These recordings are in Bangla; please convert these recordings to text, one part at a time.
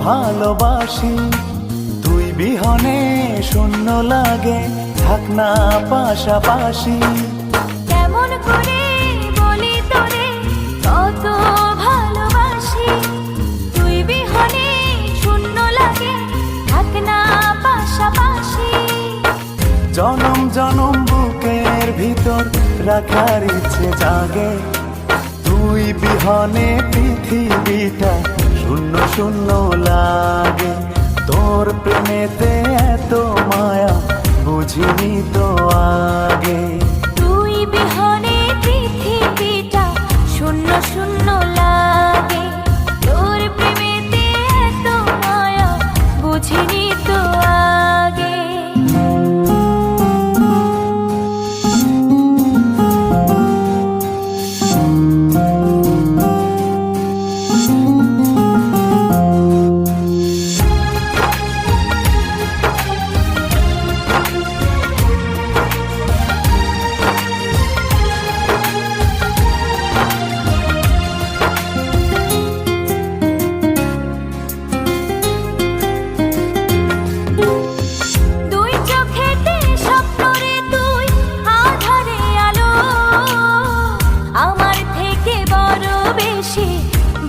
ভালোবাসি, তুই বিহনে শূন্য লাগে, থাক না পাশাপাশি। কেমন করে বলি তোরে কত ভালোবাসি, তুই বিহনে শূন্য লাগে, থাক না পাশাপাশি। জনম জনম বুকের ভিতর রাখার ইচ্ছে জাগে, তুই বিহনে পৃথিবীটা শূন্য শূন্য লাগে। তোর প্রেমেতে এত মায়া বুঝিনি তো আগে, তুই বিহনে পৃথিবীটা শূন্য শূন্য লাগে। তোর প্রেমেতে এত মায়া বুঝিনি তো আগে।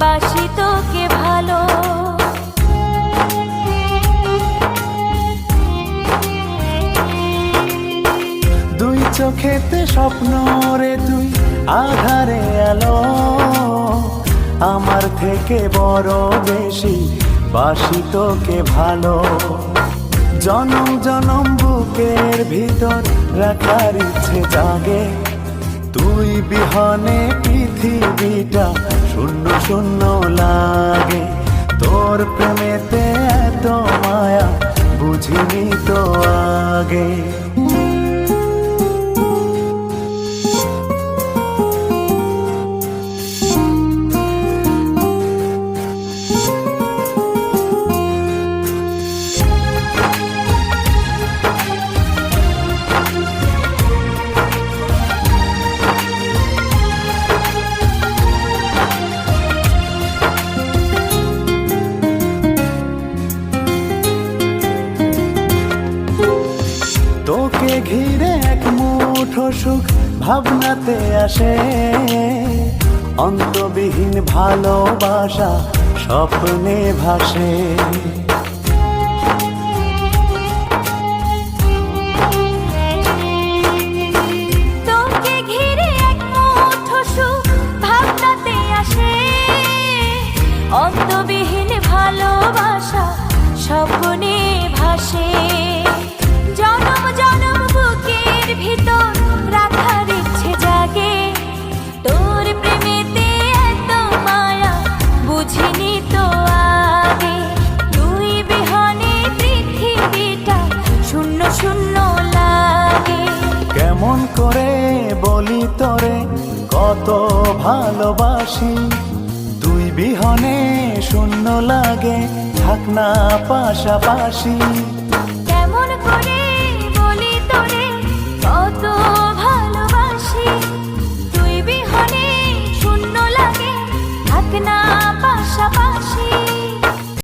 বাসি তোকে ভালো, দুই চোখেতে স্বপ্ন রে তুই আধারে আলো, আমার থেকে বড় বেশি বাসি তোকে ভালো। জনম জনম বুকের ভিতর রাখার ইচ্ছে জাগে, তুই বিহনে পৃথিবীটা শূন্য শূন্য লাগে। তোর প্রেমেতে এত মায়া বুঝিনি তো আগে। তোকে ঘিরে এক মুঠো সুখ ভাবনাতে আসে, অন্তবিহীন ভালোবাসা স্বপ্নে ভাসে। তোকে ঘিরে এক মুঠো সুখ ভাবনাতে আসে, অন্তবিহীন ভালোবাসা স্বপ্নে ভাসে। জনম জনম বুকের ভিতর রাখার ইচ্ছে জাগে, তোর প্রেমেতে এত মায়া বুঝিনি তো আগে। তুই বিহনে পৃথিবীটা শূন্য শূন্য লাগে। কেমন করে বলি তোরে কত ভালোবাসি, তুই বিহনে শূন্য লাগে, থাক না পাশাপাশি।